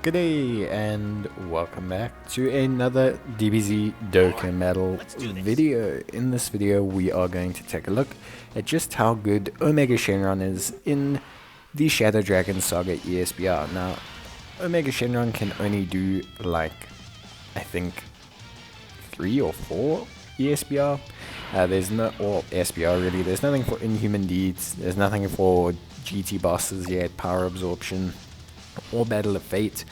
G'day and welcome back to another DBZ Dokkan Medal video. In this video we are going to take a look at just how good Omega Shenron is in the Shadow Dragon Saga Esbr. Now Omega Shenron can only do like I think 3 or 4 Esbr. There's no, or SBR really, there's nothing for Inhuman Deeds, there's nothing for GT bosses yet, Power Absorption or Battle of Fate.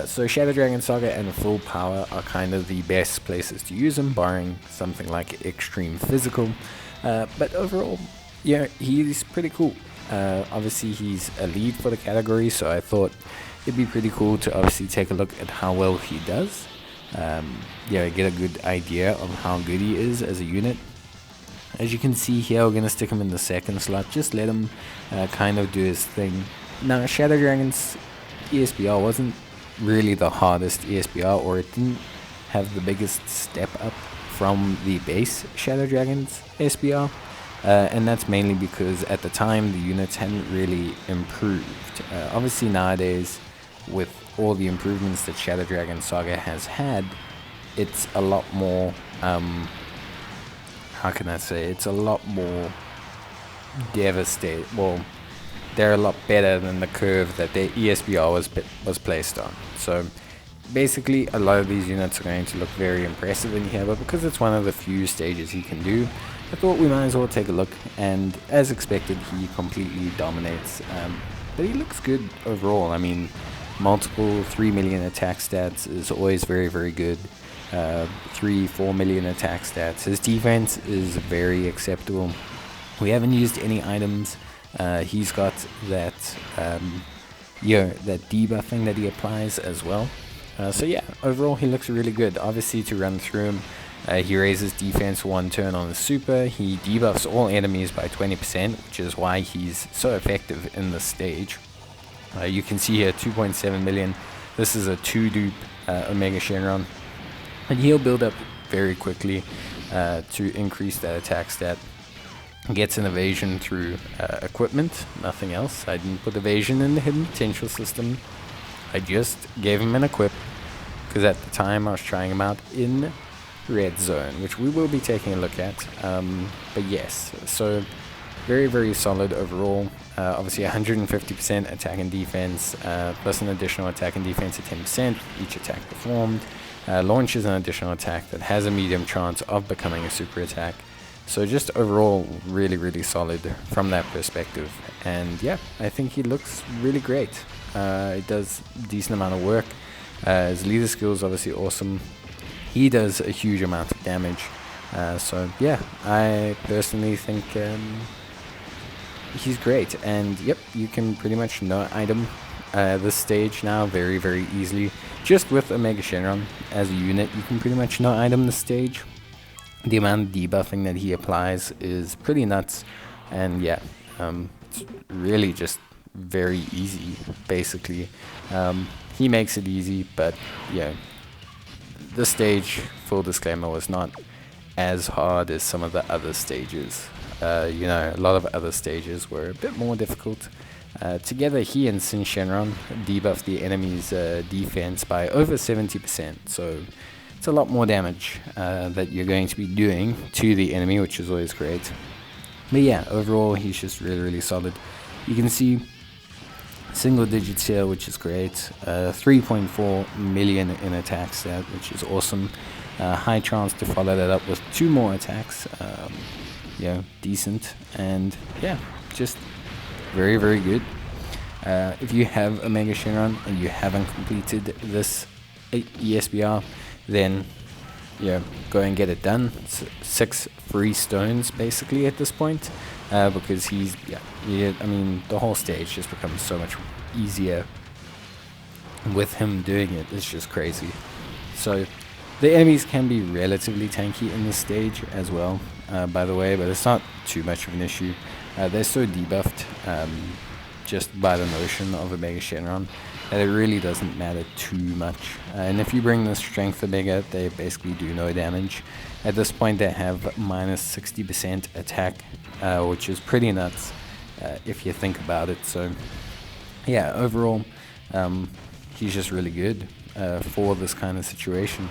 So Shadow Dragon Saga and Full Power are kind of the best places to use him, barring something like Extreme Physical. But overall, yeah, he's pretty cool. Obviously he's a lead for the category, so I thought it'd be pretty cool to obviously take a look at how well he does. Yeah, get a good idea of how good he is as a unit. As you can see here, we're going to stick him in the second slot, just let him kind of do his thing. Now Shadow Dragon's ESBR wasn't really the hardest ESBR, or it didn't have the biggest step up from the base Shadow Dragon's SBR, and that's mainly because at the time the units hadn't really improved. Obviously nowadays, with all the improvements that Shadow Dragon Saga has had, it's a lot more, how can I say, it's a lot more devastating. Well, they're a lot better than the curve that their ESBR was placed on. So basically a lot of these units are going to look very impressive in here, but because it's one of the few stages he can do, I thought we might as well take a look, and as expected he completely dominates. But he looks good overall. I mean, multiple 3 million attack stats is always very, very good. 3-4 million attack stats. His defense is very acceptable. We haven't used any items. He's got that that debuffing that he applies as well. So yeah, overall he looks really good. Obviously, to run through him, he raises defense 1 turn on the super. He debuffs all enemies by 20%, which is why he's so effective in this stage. You can see here 2.7 million. This is a 2-dupe Omega Shenron, and he'll build up very quickly to increase that attack stat. Gets an evasion through equipment, nothing else. I didn't put evasion in the hidden potential system. I just gave him an equip because at the time I was trying him out in red zone, which we will be taking a look at. But yes, so very, very solid overall. Obviously 150% attack and defense, plus an additional attack and defense at 10%, each attack performed. Launches an additional attack that has a medium chance of becoming a super attack. So just overall really, really solid from that perspective. And yeah, I think he looks really great. He does a decent amount of work. His leader skill is obviously awesome. He does a huge amount of damage. So yeah, I personally think he's great. And yep, you can pretty much no item this stage now very, very easily. Just with Omega Shenron as a unit, you can pretty much no item this stage. The amount of debuffing that he applies is pretty nuts, and yeah, it's really just very easy, basically. He makes it easy, but yeah, this stage, full disclaimer, was not as hard as some of the other stages. You know, a lot of other stages were a bit more difficult. Together, he and Sin Shenron debuff the enemy's defense by over 70%, so it's a lot more damage that you're going to be doing to the enemy, which is always great. But yeah, overall he's just really, really solid. You can see single digits here, which is great. 3.4 million in attack stat, which is awesome. High chance to follow that up with 2 more attacks. Yeah, decent. And yeah, just very, very good. If you have Omega Shenron and you haven't completed this ESBR, then yeah, go and get it done. 6 free stones basically at this point, because he's I mean, the whole stage just becomes so much easier with him doing it. It's just crazy. So the enemies can be relatively tanky in this stage as well, by the way, but it's not too much of an issue. They're so debuffed just by the notion of Omega Shenron that it really doesn't matter too much. And if you bring the strength Omega, they basically do no damage. At this point they have minus 60% attack, which is pretty nuts if you think about it. So yeah, overall he's just really good for this kind of situation.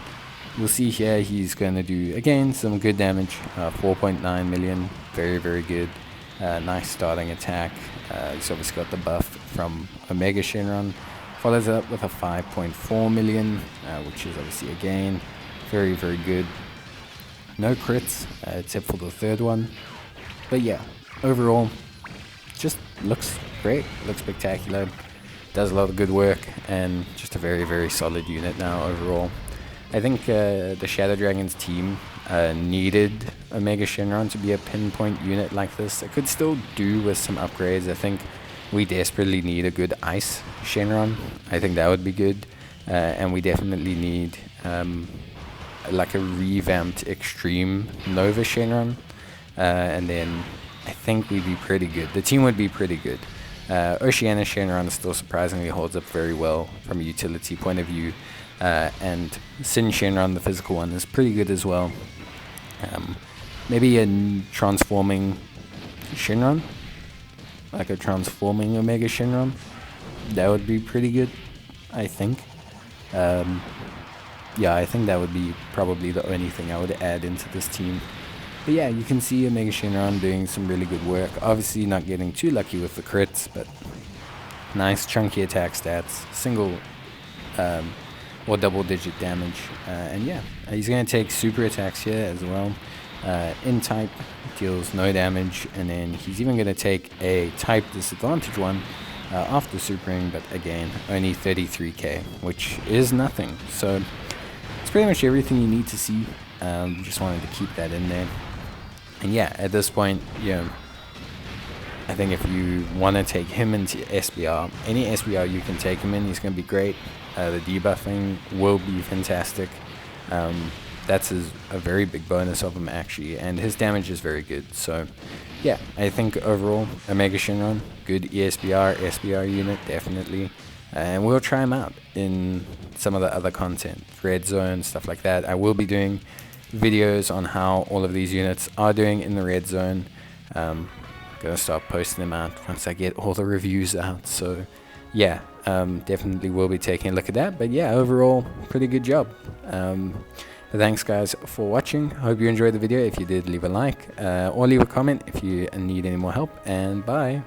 We'll see here he's going to do, again, some good damage. 4.9 million, very, very good. Nice starting attack. He's obviously got the buff from Omega Shenron. Follows it up with a 5.4 million, which is obviously, again, very, very good. No crits, except for the third one. But yeah, overall, just looks great, looks spectacular. Does a lot of good work, and just a very, very solid unit now overall. I think the Shadow Dragons team needed Omega Shenron to be a pinpoint unit like this. It could still do with some upgrades. I think we desperately need a good Ice Shenron. I think that would be good. And we definitely need like a revamped Extreme Nova Shenron. And then I think we'd be pretty good. The team would be pretty good. Oceania Shenron still surprisingly holds up very well from a utility point of view. And Sin Shenron, the physical one, is pretty good as well. Maybe a transforming Shenron, like a transforming Omega Shenron, that would be pretty good, I think. Yeah, I think that would be probably the only thing I would add into this team. But yeah, you can see Omega Shenron doing some really good work. Obviously not getting too lucky with the crits, but nice chunky attack stats, single or double digit damage. And yeah, he's going to take super attacks here as well. In type deals no damage, and then he's even going to take a type disadvantage one after supering, but again, only 33k, which is nothing. So it's pretty much everything you need to see. Just wanted to keep that in there. And yeah, at this point, you know, I think if you want to take him into SBR, any SBR you can take him in, he's going to be great. The debuffing will be fantastic. That's a very big bonus of him, actually, and his damage is very good. So yeah, I think overall, Omega Shenron, good ESBR, SBR unit, definitely. And we'll try him out in some of the other content, Red Zone, stuff like that. I will be doing videos on how all of these units are doing in the Red Zone. Gonna start posting them out once I get all the reviews out. So yeah, definitely will be taking a look at that. But yeah, overall, pretty good job. Thanks guys for watching. Hope you enjoyed the video. If you did, leave a like or leave a comment if you need any more help, and bye.